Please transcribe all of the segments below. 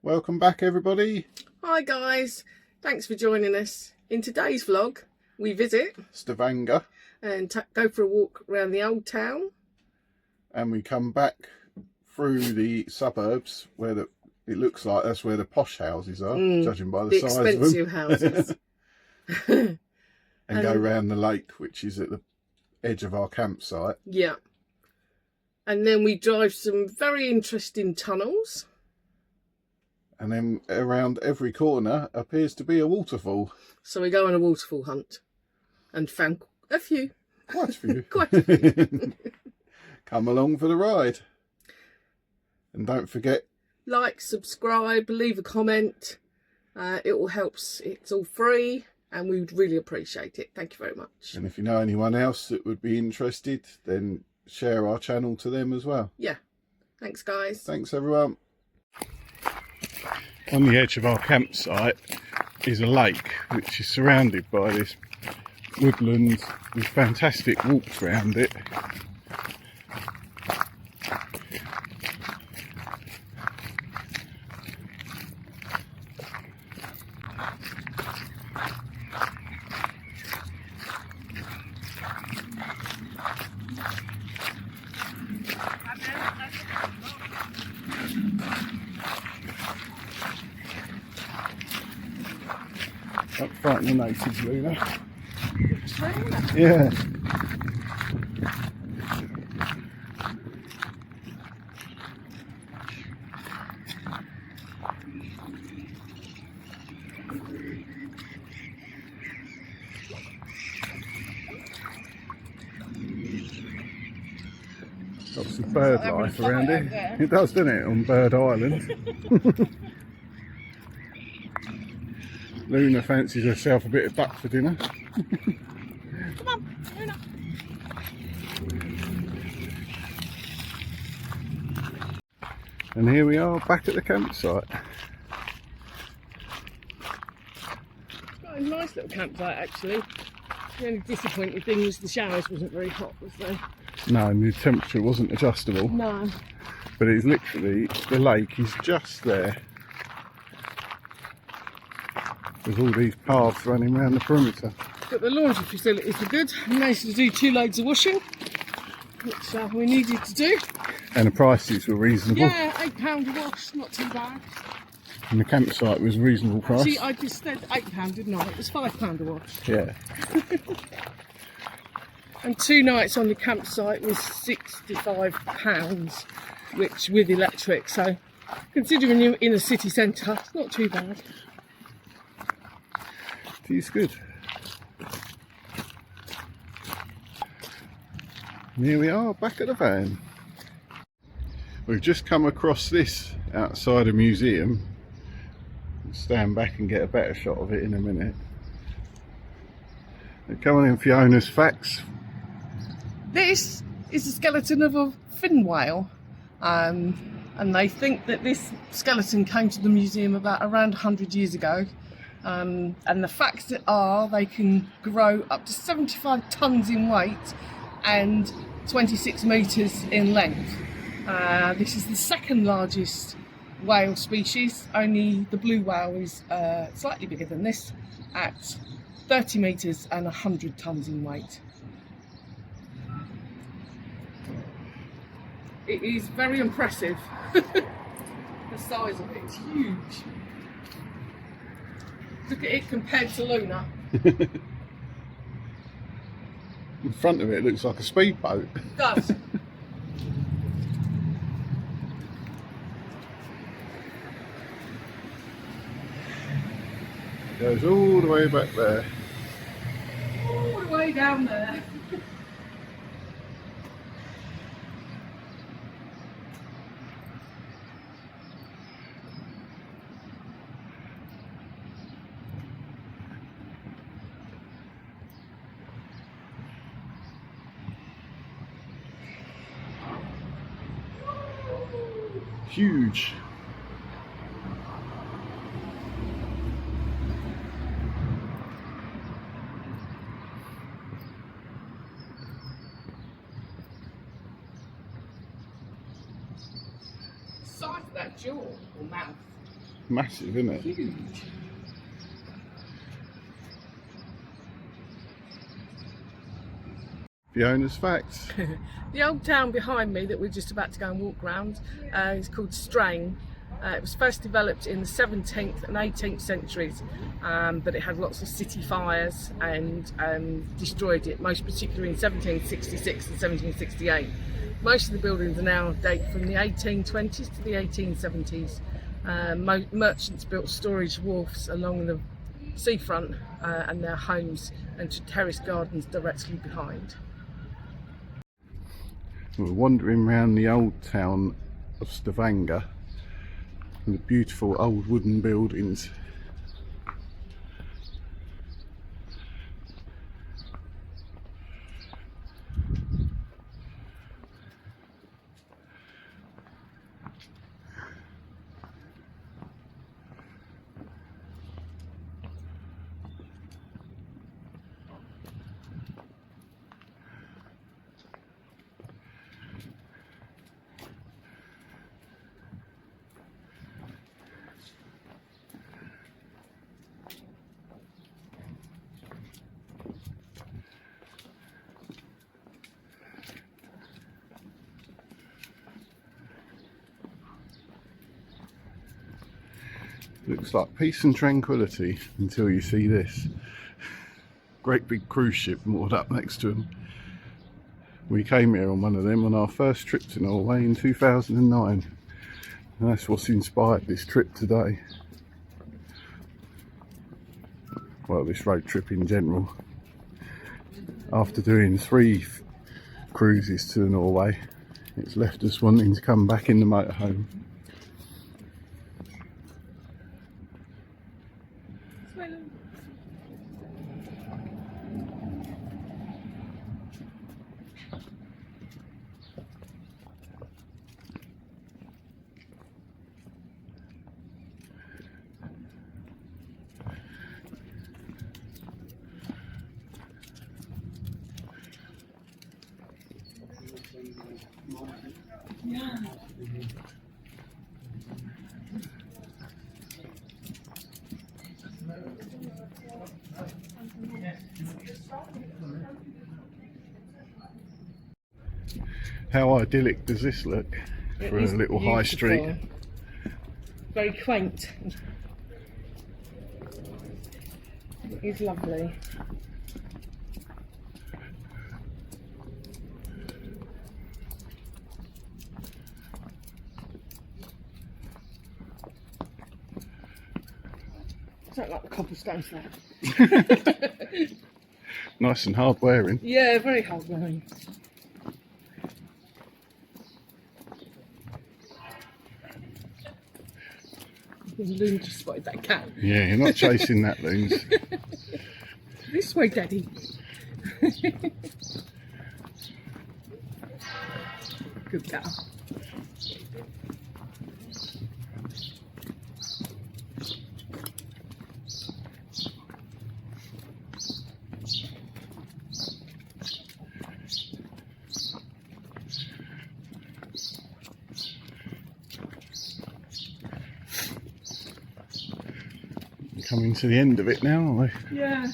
Welcome back, everybody. Hi guys, thanks for joining us. In today's vlog we visit Stavanger. And go for a walk around the old town, And we come back through the suburbs where it looks like that's where the posh houses are, judging by the size of them. expensive houses. and go round the lake, which is at the edge of our campsite. Yeah. And then we drive some very interesting tunnels. And then around every corner appears to be a waterfall. So we go on a waterfall hunt and found a few. Quite a few. Quite a few. Come along for the ride. And don't forget, like, subscribe, leave a comment. It all helps. It's all free and we would really appreciate it. Thank you very much. And if you know anyone else that would be interested, then share our channel to them as well. Yeah. Thanks, guys. Thanks, everyone. On the edge of our campsite is a lake which is surrounded by this woodland with fantastic walks around it. Don't frighten the natives, Luna. Yeah. Got some bird life around here. It does, doesn't it, on Bird Island? Luna fancies herself a bit of duck for dinner. Come on, Luna. And here we are back at the campsite. It's got a nice little campsite actually. The only disappointing thing was the showers wasn't very hot, was they? No, and the temperature wasn't adjustable. No. But it's literally, the lake is just there. There's all these paths running around the perimeter. But the laundry facilities are good. We managed to do 2 loads of washing, which we needed to do. And the prices were reasonable. Yeah, £8 a wash, not too bad. And the campsite was a reasonable price. See, I just said £8, didn't I? It was £5 a wash. Yeah. And 2 nights on the campsite was £65, which with electric. So, considering you're in a city centre, it's not too bad. It's good. And here we are back at the van. We've just come across this outside a museum. We'll stand back and get a better shot of it in a minute. Come on in, Fiona's facts. This is the skeleton of a fin whale. And they think that this skeleton came to the museum around 100 years ago. And the facts are they can grow up to 75 tonnes in weight and 26 metres in length. This is the second largest whale species. Only the blue whale is slightly bigger than this at 30 metres and 100 tonnes in weight. It is very impressive. The size of it is huge. Look at it compared to Luna. In front of it looks like a speedboat. It does. Goes all the way back there. All the way down there. Huge. Size of that jaw or mouth. Massive, isn't it? Huge. The owner's facts. The old town behind me that we're just about to go and walk round is called Strain. It was first developed in the 17th and 18th centuries, but it had lots of city fires and destroyed it, most particularly in 1766 and 1768. Most of the buildings are now date from the 1820s to the 1870s. Merchants built storage wharfs along the seafront and their homes and terrace gardens directly behind. We're wandering around the old town of Stavanger and the beautiful old wooden buildings. Looks like peace and tranquility until you see this. Great big cruise ship moored up next to them. We came here on one of them on our first trip to Norway in 2009. And that's what's inspired this trip today. Well, this road trip in general. After doing 3 cruises to Norway, it's left us wanting to come back in the motorhome. Yeah. How idyllic does this look for a little high street? Very quaint. It is lovely. I don't like the cobblestones there. Nice and hard wearing. Yeah, very hard wearing. The loon just spotted that cat. Yeah, you're not chasing that, loons. This way, Daddy. Good cat. Coming to the end of it now, aren't we? Yeah.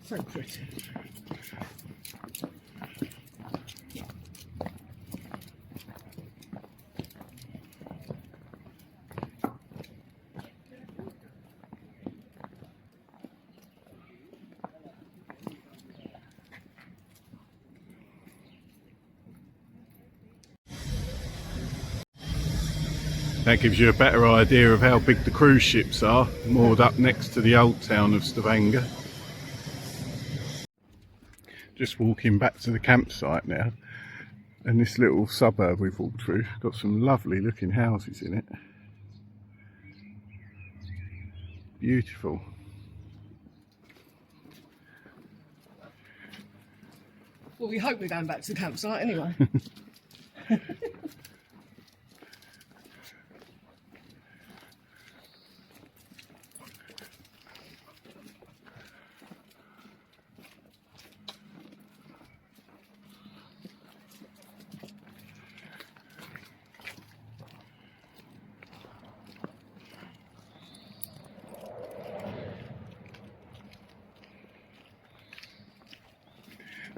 So pretty. That gives you a better idea of how big the cruise ships are, moored up next to the old town of Stavanger. Just walking back to the campsite now, and this little suburb we've walked through got some lovely looking houses in it. Beautiful. Well, we hope we're going back to the campsite anyway.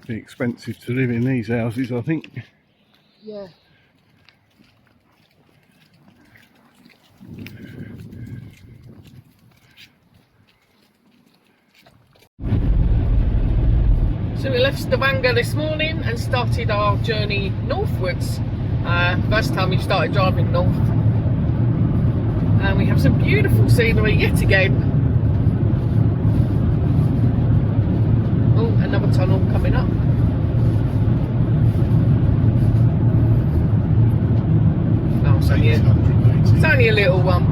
Be expensive to live in these houses, I think. Yeah. So we left Stavanger this morning and started our journey northwards. First time we've started driving north. And we have some beautiful scenery yet again. Oh, another tunnel coming up. Oh, it's only a little one.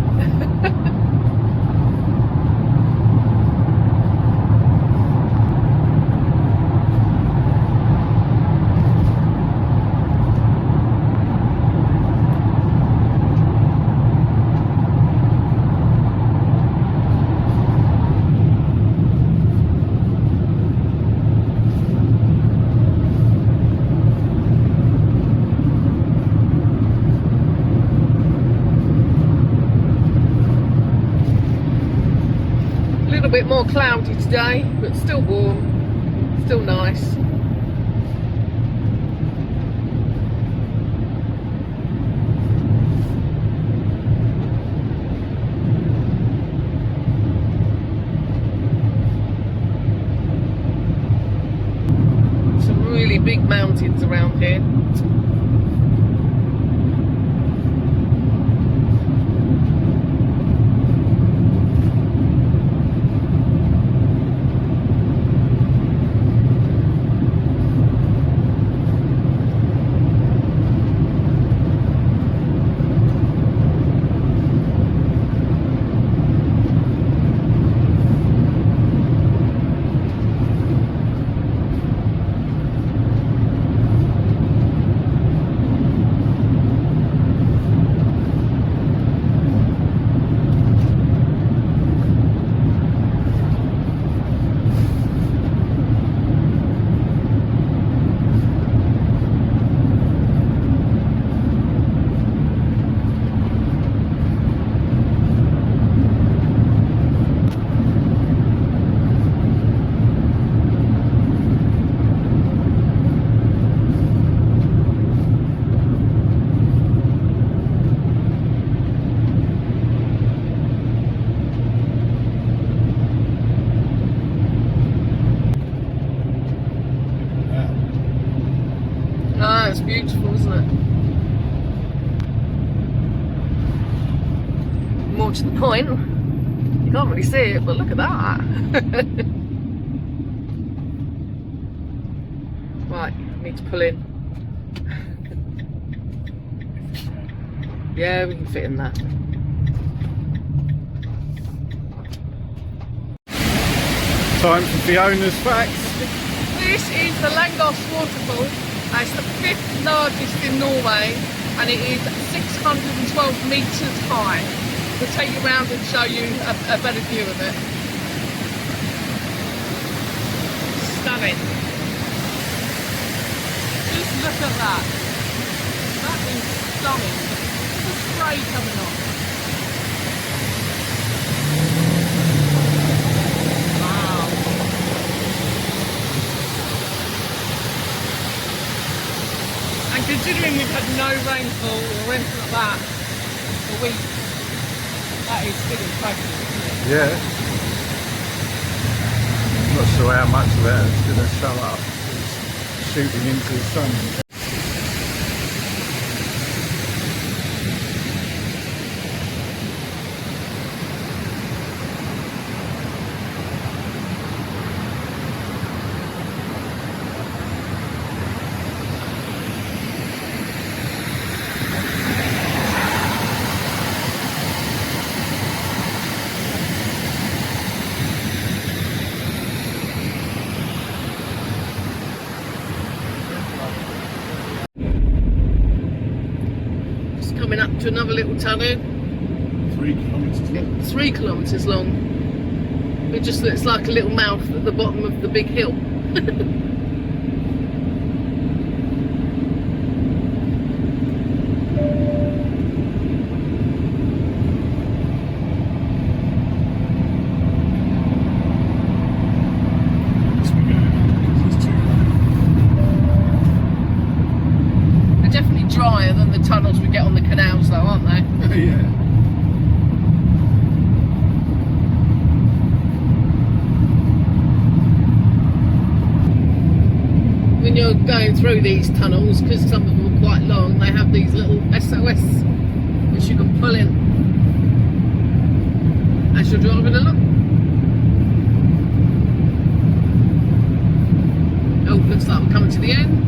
A bit more cloudy today, but still warm, still nice. Some really big mountains around here. Ah, it's beautiful, isn't it? More to the point, you can't really see it, but look at that. Right, I need to pull in. Yeah, we can fit in that. Time for Fiona's facts. This is the Langos waterfall. It's the 5th largest in Norway and it is 612 metres high. We'll take you around and show you a better view of it. Stunning. Just look at that. That is stunning. The spray coming off. And considering we've had no rainfall or anything like that for weeks, that is still impressive, isn't it? Yeah. Not sure how much of that is going to show up. It's shooting into the sun. to another little tunnel. 3 kilometres long. 3 kilometres long. It just looks like a little mouth at the bottom of the big hill. They're definitely drier than the tunnels we get on the canals though, aren't they? Yeah. When you're going through these tunnels, because some of them are quite long, they have these little SOS which you can pull in as you're driving along. Oh, looks like we're coming to the end.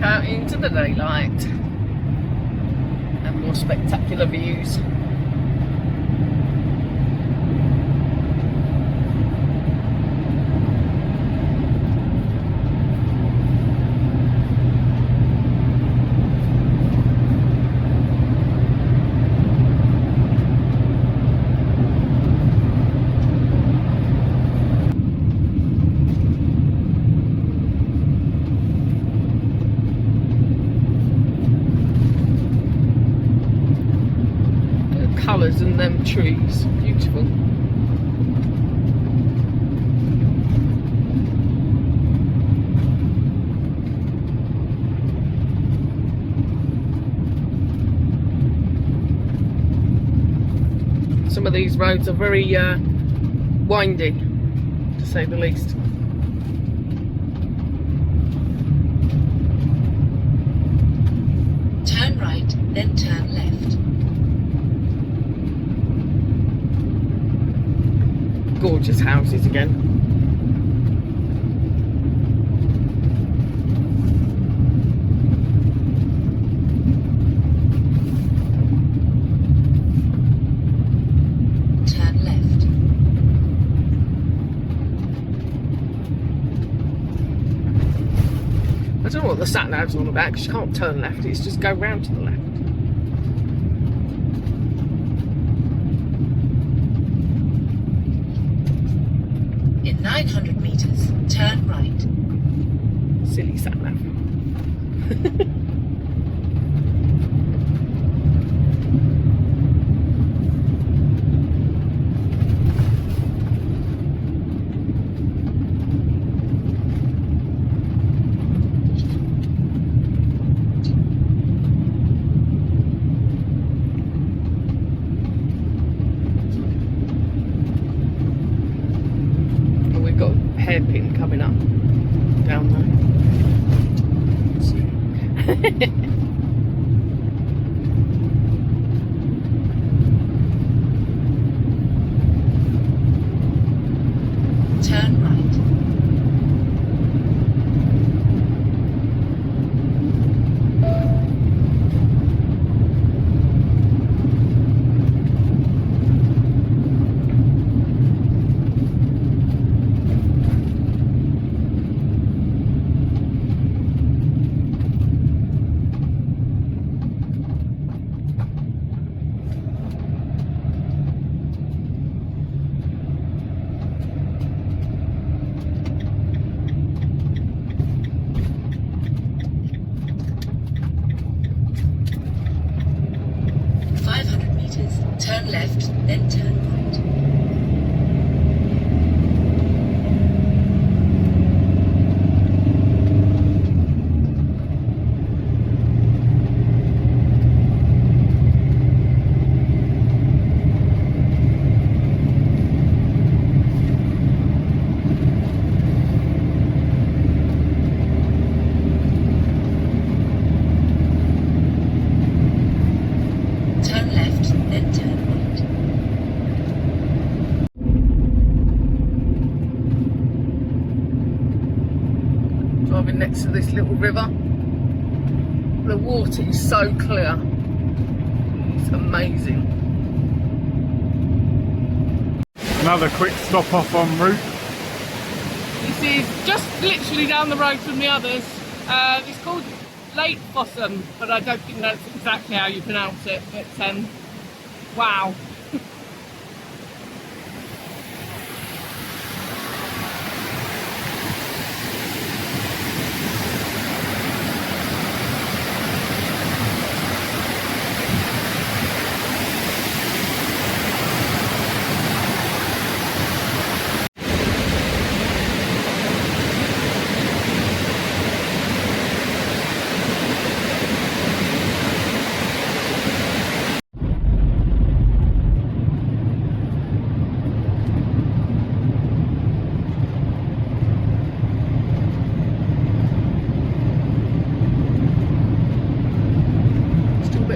Out into the daylight and more spectacular views. Colours in them trees, beautiful. Some of these roads are very windy, to say the least. Turn right, then turn left. Gorgeous houses again. Turn left. I don't know what the sat nav's all about, because you can't turn left, it's just go round to the left. In 900 meters, turn right. Silly sat nav. Got a hairpin coming up down there. Turn right. Turn left, then turn right. Turn left, then turn right. Driving next to this little river. The water is so clear. It's amazing. Another quick stop off en route. This is just literally down the road from the others. It's called Lake Fossum, but I don't think that's exactly how you pronounce it. But wow.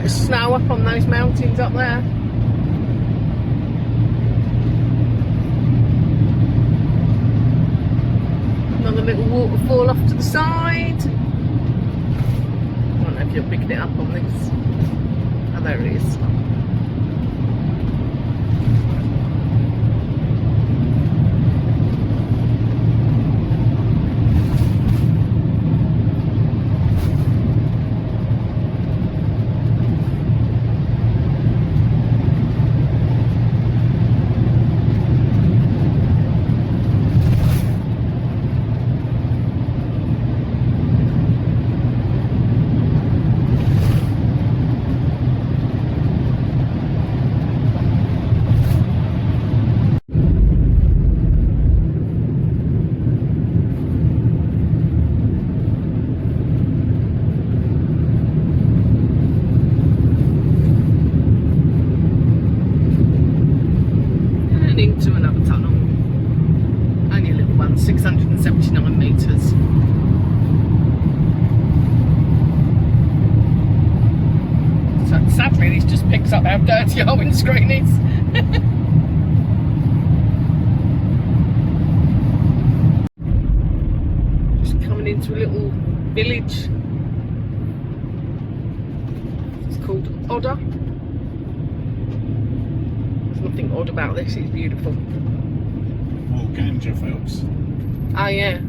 Snow up on those mountains up there. Another little waterfall off to the side. I don't know if you're picking it up on this. Oh, there it is. Into another tunnel. Only a little one, 679 metres. So sadly this just picks up how dirty our windscreen is. Just coming into a little village. It's called Odder. Nothing odd about this, it's beautiful. More ganja fields. Oh yeah.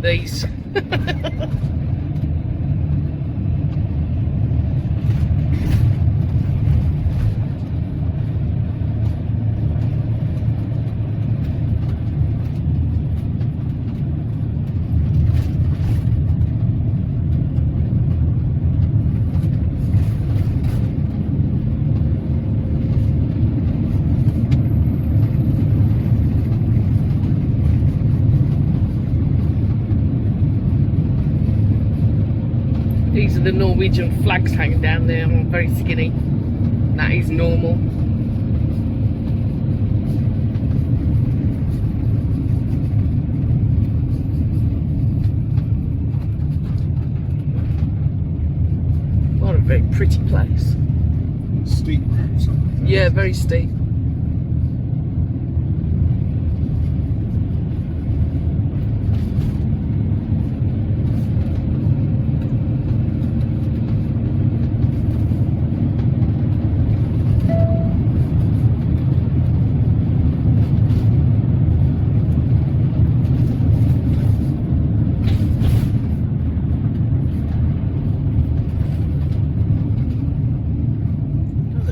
These. These are the Norwegian flags hanging down there. I'm very skinny. That is normal. What a very pretty place. Steep roads. Yeah, very steep.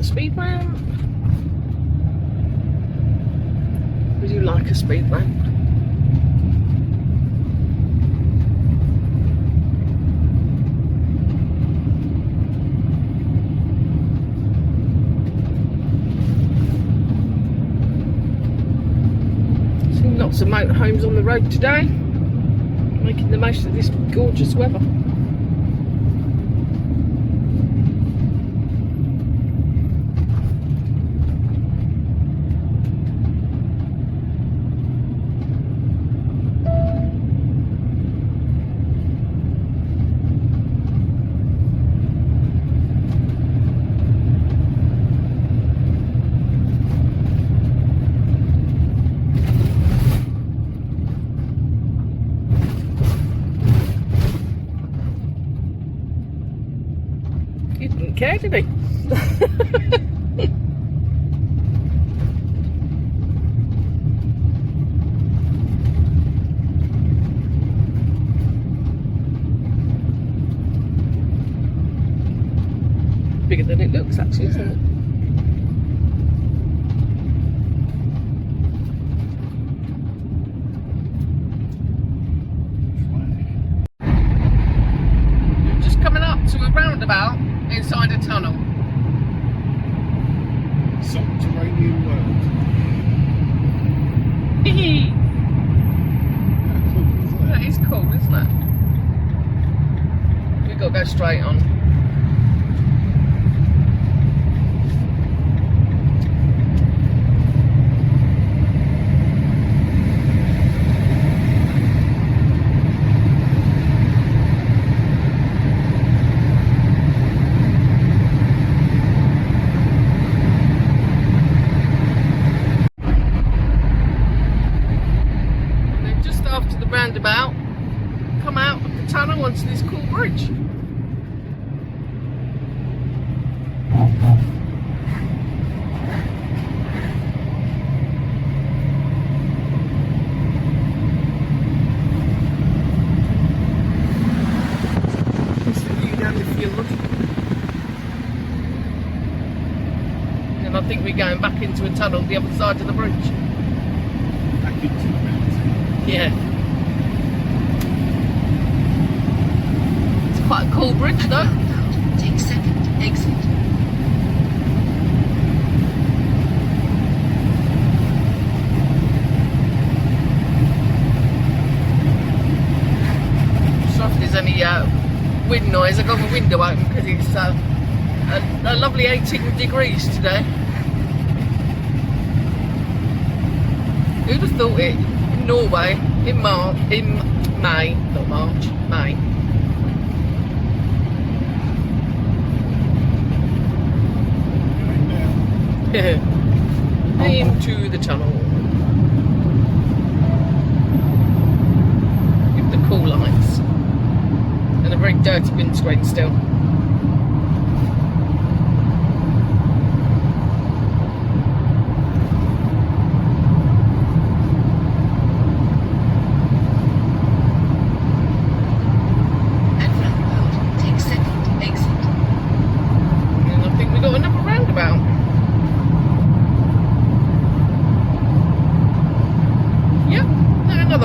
Speed lamp. Would you like a speed lamp? Seen lots of motorhomes on the road today, making the most of this gorgeous weather. care, did he? Bigger than it looks, actually, isn't it? Just coming up to a roundabout inside a tunnel. Subterranean world. That is cool, isn't it? We've got to go straight on. After the roundabout, come out of the tunnel onto this cool bridge. That's the view down the field. And I think we're going back into a tunnel the other side of the bridge. Back into the mountain. Yeah. It's quite a cool bridge though. Roundabout. Take second exit. So if there's any wind noise, I've got my window open because it's a lovely 18 degrees today. Who'd have thought it? In Norway, in May, not March, May. Into the tunnel. With the cool lights. And a very dirty windscreen still.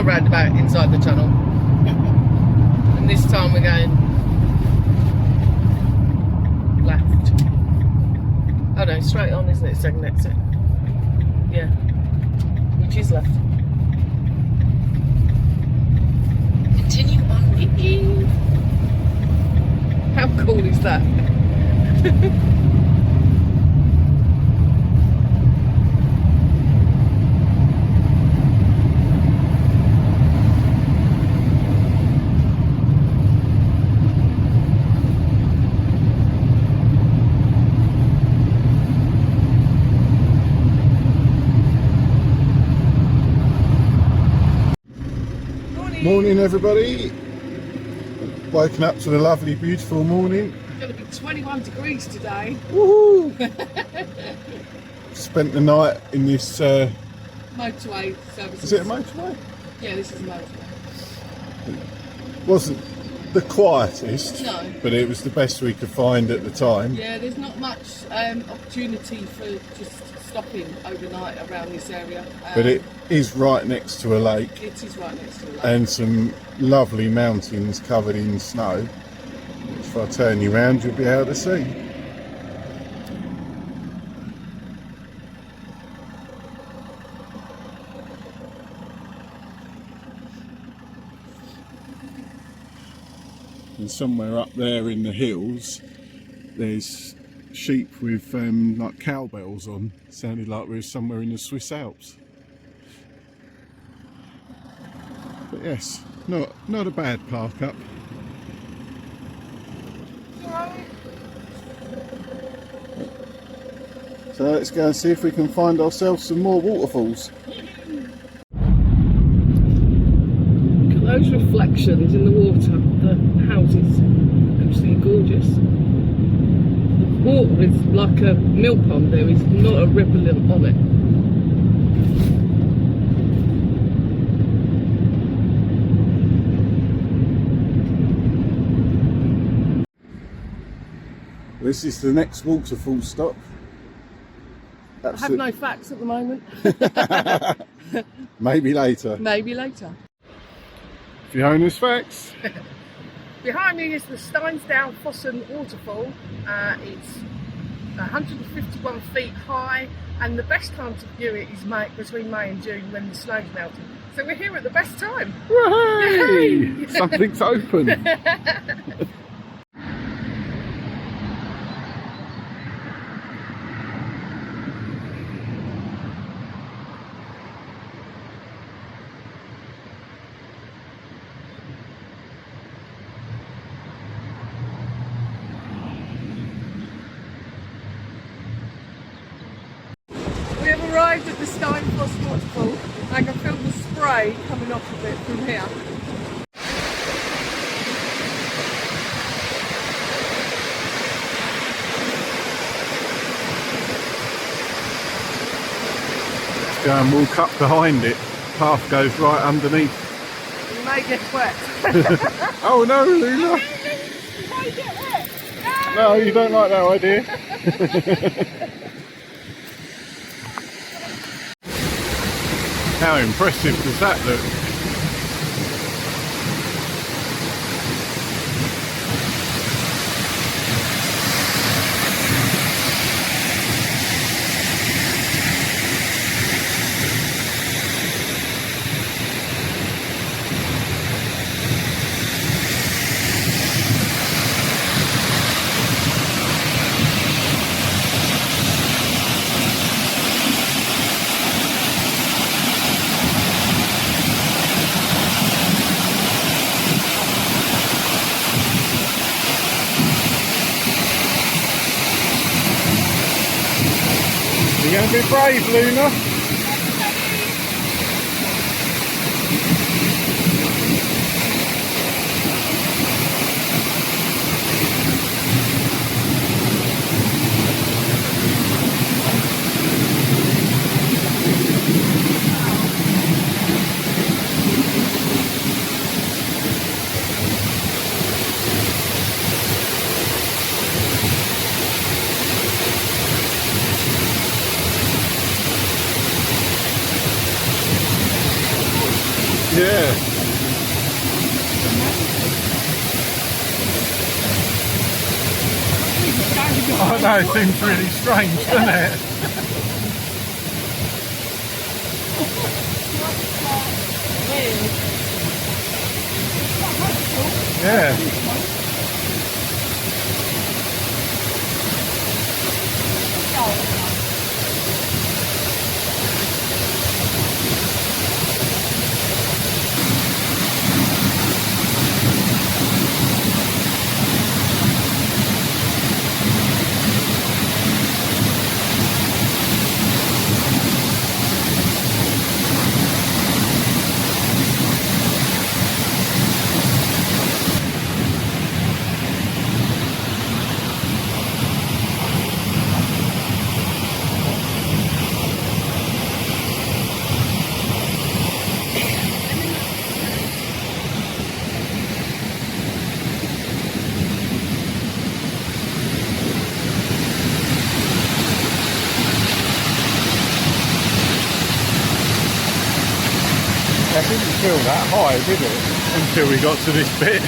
Roundabout inside the tunnel. And this time we're going left. Oh no, straight on, isn't it? Second exit. Yeah. Which is left. Continue on. How cool is that? Morning everybody, waking up to the lovely beautiful morning. It's going to be 21 degrees today. Woohoo! Spent the night in this Motorway services. is it a motorway? Yeah, this is a motorway. Wasn't the quietest, No. but it was the best we could find at the time. Yeah, there's not much opportunity for just stopping overnight around this area. But it is right next to a lake. It is right next to a lake. And some lovely mountains covered in snow, which if I turn you around you'll be able to see. And somewhere up there in the hills there's sheep with like cowbells on. Sounded like we were somewhere in the Swiss Alps. But yes, not a bad park up. So let's go and see if we can find ourselves some more waterfalls. Look at those reflections in the water, the houses, absolutely gorgeous. The water is like a mill pond. There is not a ripple on it. This is the next waterfall stop. I have no facts at the moment. Maybe later. Maybe later. Fiona's facts. Behind me is the Stavanger waterfall. It's 151 feet high, and the best time to view it is between May and June when the snow's melting. So we're here at the best time. Woohoo! Something's open. We have arrived at the Stavanger waterfall. I can feel the spray coming off of it from here. Let's go and walk up behind it. Path goes right underneath. You may get wet. Oh no, Luna! You may get wet. No, you don't like that idea. How impressive does that look? You're going to be brave, Luna. Yeah. I know, it seems really strange, doesn't it? Yeah. I didn't feel that high, did it? Until we got to this bit.